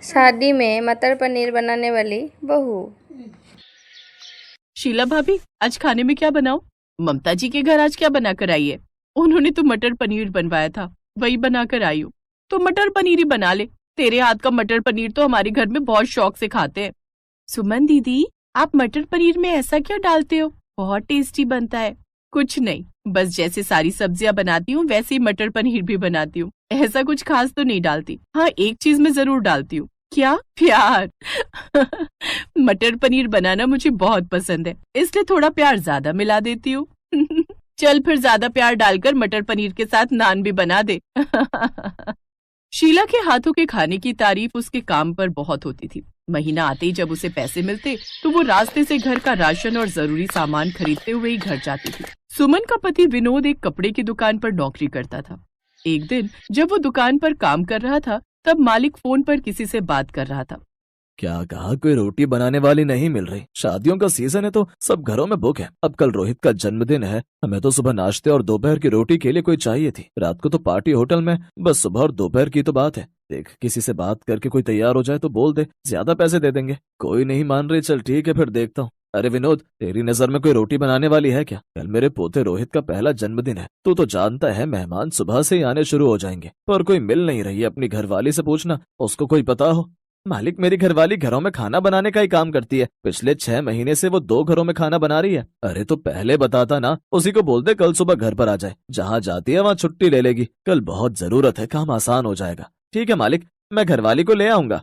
शादी में मटर पनीर बनाने वाली बहू। शीला भाभी, आज खाने में क्या बनाऊं? ममता जी के घर आज क्या बनाकर आई है? उन्होंने तो मटर पनीर बनवाया था, वही बनाकर आई हूँ। तो मटर पनीर ही बना ले। तेरे हाथ का मटर पनीर तो हमारे घर में बहुत शौक से खाते हैं। सुमन दीदी, आप मटर पनीर में ऐसा क्या डालते हो? बहुत टेस्टी बनता है। कुछ नहीं, बस जैसे सारी सब्जियां बनाती हूँ वैसे ही मटर पनीर भी बनाती हूँ। ऐसा कुछ खास तो नहीं डालती। हाँ, एक चीज मैं जरूर डालती हूँ। क्या? प्यार। मटर पनीर बनाना मुझे बहुत पसंद है, इसलिए थोड़ा प्यार ज्यादा मिला देती हूँ। चल फिर ज्यादा प्यार डालकर मटर पनीर के साथ नान भी बना दे। शीला के हाथों के खाने की तारीफ उसके काम पर बहुत होती थी। महीना आते ही जब उसे पैसे मिलते तो वो रास्ते से घर का राशन और जरूरी सामान खरीदते हुए ही घर जाती थी। सुमन का पति विनोद एक कपड़े की दुकान पर नौकरी करता था। एक दिन जब वो दुकान पर काम कर रहा था तब मालिक फोन पर किसी से बात कर रहा था। क्या कहा? कोई रोटी बनाने वाली नहीं मिल रही? शादियों का सीजन है तो सब घरों में बुक है। अब कल रोहित का जन्मदिन है, हमें तो सुबह नाश्ते और दोपहर की रोटी के लिए कोई चाहिए थी। रात को तो पार्टी होटल में, बस सुबह और दोपहर की तो बात है। देख, किसी से बात करके कोई तैयार हो जाए तो बोल दे, ज्यादा पैसे दे देंगे। कोई नहीं मान रही, चल ठीक है फिर देखता हूँ। अरे विनोद, तेरी नजर में कोई रोटी बनाने वाली है क्या? कल मेरे पोते रोहित का पहला जन्मदिन है। तू तो जानता है मेहमान सुबह से ही आने शुरू हो जाएंगे, पर कोई मिल नहीं रही है। अपनी घरवाली से पूछना, उसको कोई पता हो। मालिक, मेरी घरवाली घरों में खाना बनाने का ही काम करती है। पिछले 6 महीने से वो 2 घरों में खाना बना रही है। अरे तो पहले बताता ना, उसी को बोल दे कल सुबह घर पर आ जाए। जहाँ जाती है वहाँ छुट्टी ले लेगी। कल बहुत जरूरत है, काम आसान हो जाएगा। ठीक है मालिक, मैं घरवाली को ले आऊंगा।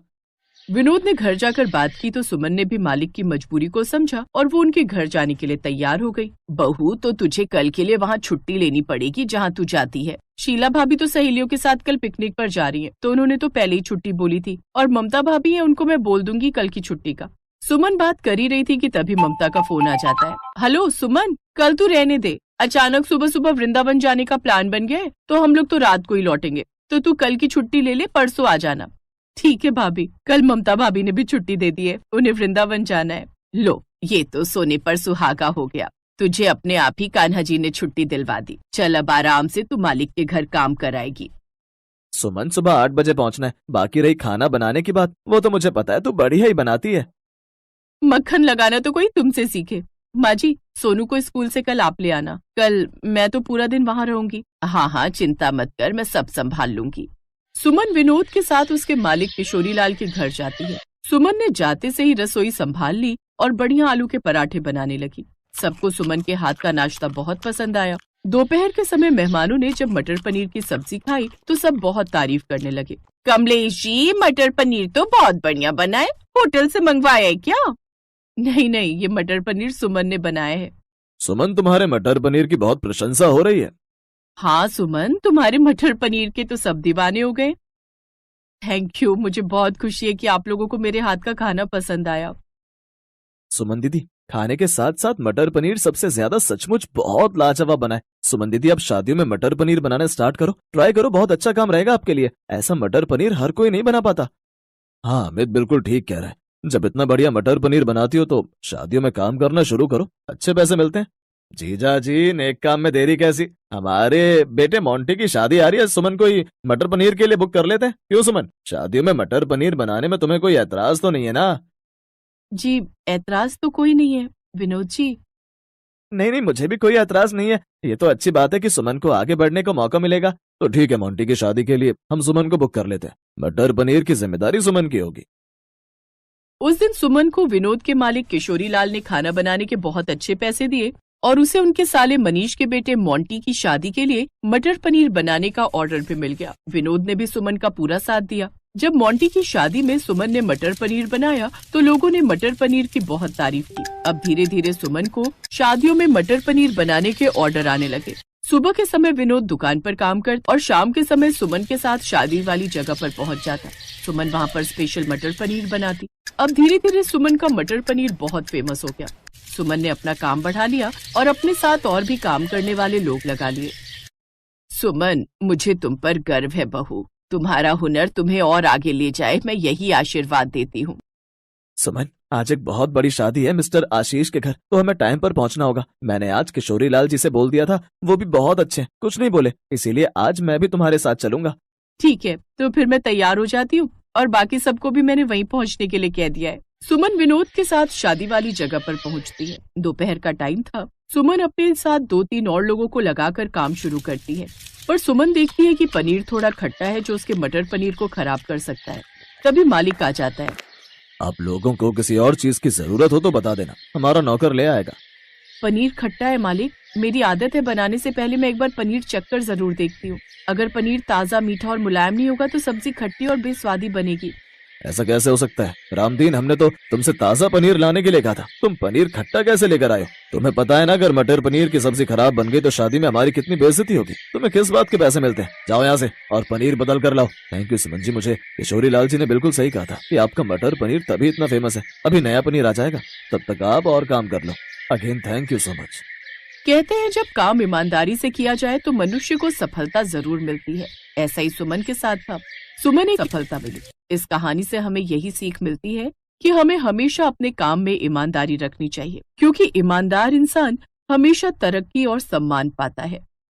विनोद ने घर जाकर बात की तो सुमन ने भी मालिक की मजबूरी को समझा और वो उनके घर जाने के लिए तैयार हो गई। बहू, तो तुझे कल के लिए वहाँ छुट्टी लेनी पड़ेगी जहाँ तू जाती है। शीला भाभी तो सहेलियों के साथ कल पिकनिक पर जा रही हैं, तो उन्होंने तो पहले ही छुट्टी बोली थी। और ममता भाभी है, उनको मैं बोल दूंगी कल की छुट्टी का। सुमन बात कर ही रही थी कि तभी ममता का फोन आ जाता है। हेलो सुमन, कल तू रहने दे। अचानक सुबह सुबह वृंदावन जाने का प्लान बन गया है, तो हम लोग तो रात को ही लौटेंगे। तो तू कल की छुट्टी ले ले, परसों आ जाना। ठीक है भाभी। कल ममता भाभी ने भी छुट्टी दे दी है, उन्हें वृंदावन जाना है। लो, ये तो सोने पर सुहागा हो गया। तुझे अपने आप ही कान्हा जी ने छुट्टी दिलवा दी। चल अब आराम से तू मालिक के घर काम कराएगी। सुमन, सुबह 8 बजे पहुंचना है। बाकी रही खाना बनाने की बात, वो तो मुझे पता है, तू बढ़िया ही बनाती है। मक्खन लगाना तो कोई तुमसे सीखे। माँ जी, सोनू को स्कूल से कल आप ले आना। कल मैं तो पूरा दिन वहाँ रहूंगी। हाँ हाँ, चिंता मत कर, मैं सब संभाल लूंगी। सुमन विनोद के साथ उसके मालिक किशोरीलाल के घर जाती है। सुमन ने जाते से ही रसोई संभाल ली और बढ़िया आलू के पराठे बनाने लगी। सबको सुमन के हाथ का नाश्ता बहुत पसंद आया। दोपहर के समय मेहमानों ने जब मटर पनीर की सब्जी खाई तो सब बहुत तारीफ करने लगे। कमलेश जी, मटर पनीर तो बहुत बढ़िया बना है, होटल से मंगवाया है क्या? नहीं नहीं, ये मटर पनीर सुमन ने बनाया है। सुमन, तुम्हारे मटर पनीर की बहुत प्रशंसा हो रही है। हाँ सुमन, तुम्हारे मटर पनीर के तो सब दीवाने हो गए। थैंक यू, मुझे बहुत खुशी है कि आप लोगों को मेरे हाथ का खाना पसंद आया। सुमन दीदी, खाने के साथ साथ मटर पनीर सबसे ज्यादा सचमुच बहुत लाजवाब बना है। सुमन दीदी, अब शादियों में मटर पनीर बनाना स्टार्ट करो, ट्राई करो, बहुत अच्छा काम रहेगा आपके लिए। ऐसा मटर पनीर हर कोई नहीं बना पाता। हाँ, अमित बिल्कुल ठीक कह रहा है। जब इतना बढ़िया मटर पनीर बनाती हो तो शादियों में काम करना शुरू करो, अच्छे पैसे मिलते हैं। जीजा जी, नेक काम में देरी कैसी? हमारे बेटे मोंटी की शादी आ रही है, सुमन को ही मटर पनीर के लिए बुक कर लेते हैं। क्यों सुमन, शादियों में मटर पनीर बनाने में तुम्हें कोई एतराज तो नहीं है ना? जी, ऐतराज तो कोई नहीं है विनोद जी। नहीं नहीं, मुझे भी कोई एतराज नहीं है। ये तो अच्छी बात है कि सुमन को आगे बढ़ने का मौका मिलेगा। तो ठीक है, मोंटी की शादी के लिए हम सुमन को बुक कर लेते हैं। मटर पनीर की जिम्मेदारी सुमन की होगी। उस दिन सुमन को विनोद के मालिक किशोरीलाल ने खाना बनाने के बहुत अच्छे पैसे दिए और उसे उनके साले मनीष के बेटे मोंटी की शादी के लिए मटर पनीर बनाने का ऑर्डर भी मिल गया। विनोद ने भी सुमन का पूरा साथ दिया। जब मोंटी की शादी में सुमन ने मटर पनीर बनाया तो लोगों ने मटर पनीर की बहुत तारीफ की। अब धीरे धीरे सुमन को शादियों में मटर पनीर बनाने के ऑर्डर आने लगे। सुबह के समय विनोद दुकान पर काम करता और शाम के समय सुमन के साथ शादी वाली जगह पर पहुंच जाता। सुमन वहां पर स्पेशल मटर पनीर बनाती। अब धीरे धीरे सुमन का मटर पनीर बहुत फेमस हो गया। सुमन ने अपना काम बढ़ा लिया और अपने साथ और भी काम करने वाले लोग लगा लिए। सुमन, मुझे तुम पर गर्व है बहू। तुम्हारा हुनर तुम्हें और आगे ले जाए, मैं यही आशीर्वाद देती हूँ। सुमन, आज एक बहुत बड़ी शादी है मिस्टर आशीष के घर, तो हमें टाइम पर पहुंचना होगा। मैंने आज किशोरीलाल जी से बोल दिया था, वो भी बहुत अच्छे हैं, कुछ नहीं बोले, इसीलिए आज मैं भी तुम्हारे साथ चलूंगा। ठीक है, तो फिर मैं तैयार हो जाती हूँ। और बाकी सबको भी मैंने वहीं पहुंचने के लिए कह दिया है। सुमन विनोद के साथ शादी वाली जगह पर पहुंचती है। दोपहर का टाइम था। सुमन अपने साथ 2-3 और लोगों को लगाकर काम शुरू करती है, पर सुमन देखती है कि पनीर थोड़ा खट्टा है जो उसके मटर पनीर को खराब कर सकता है। तभी मालिक आ जाता है। आप लोगों को किसी और चीज की जरूरत हो तो बता देना, हमारा नौकर ले आएगा। पनीर खट्टा है मालिक, मेरी आदत है बनाने से पहले मैं एक बार पनीर चखकर जरूर देखती हूँ। अगर पनीर ताज़ा, मीठा और मुलायम नहीं होगा तो सब्जी खट्टी और बेस्वादी बनेगी। ऐसा कैसे हो सकता है रामदीन, हमने तो तुमसे ताज़ा पनीर लाने के लिए कहा था, तुम पनीर खट्टा कैसे लेकर आए हो? तुम्हें पता है ना, अगर मटर पनीर की सब्जी खराब बन गई तो शादी में हमारी कितनी बेइज्जती होगी। तुम्हें किस बात के पैसे मिलते हैं? जाओ यहाँ से और पनीर बदल कर लाओ। थैंक यू सुमन जी, मुझे किशोरी लाल जी ने बिल्कुल सही कहा था कि आपका मटर पनीर तभी इतना फेमस है। अभी नया पनीर आ जाएगा, तब तक आप और काम कर लो। Again thank you so much. कहते हैं जब काम ईमानदारी से किया जाए तो मनुष्य को सफलता जरूर मिलती है। ऐसा ही सुमन के साथ था। सुमन एक सफलता मिली। इस कहानी से हमें यही सीख मिलती है कि हमें हमेशा अपने काम में ईमानदारी रखनी चाहिए, क्योंकि ईमानदार इंसान हमेशा तरक्की और सम्मान पाता है।